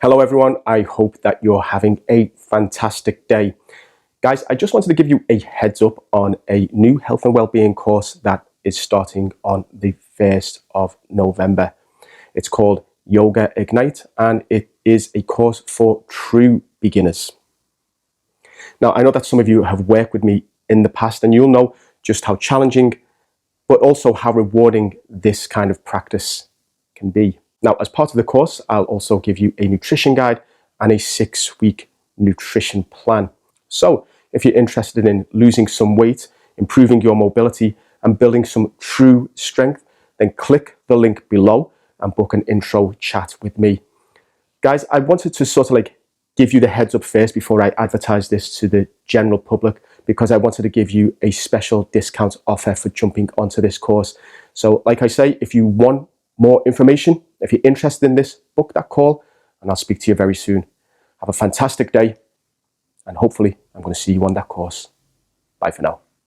Hello everyone, I hope that you're having a fantastic day. Guys, I just wanted to give you a heads up on a new health and wellbeing course that is starting on the 1st of November. It's called Yoga Ignite and it is a course for true beginners. Now, I know that some of you have worked with me in the past and you'll know just how challenging, but also how rewarding this kind of practice can be. Now, as part of the course, I'll also give you a nutrition guide and a 6-week nutrition plan. So if you're interested in losing some weight, improving your mobility, and building some true strength, then click the link below and book an intro chat with me. Guys, I wanted to sort of give you the heads up first before I advertise this to the general public, because I wanted to give you a special discount offer for jumping onto this course. So like I say, if you want more information, if you're interested in this, book that call and I'll speak to you very soon. Have a fantastic day and hopefully I'm going to see you on that course. Bye for now.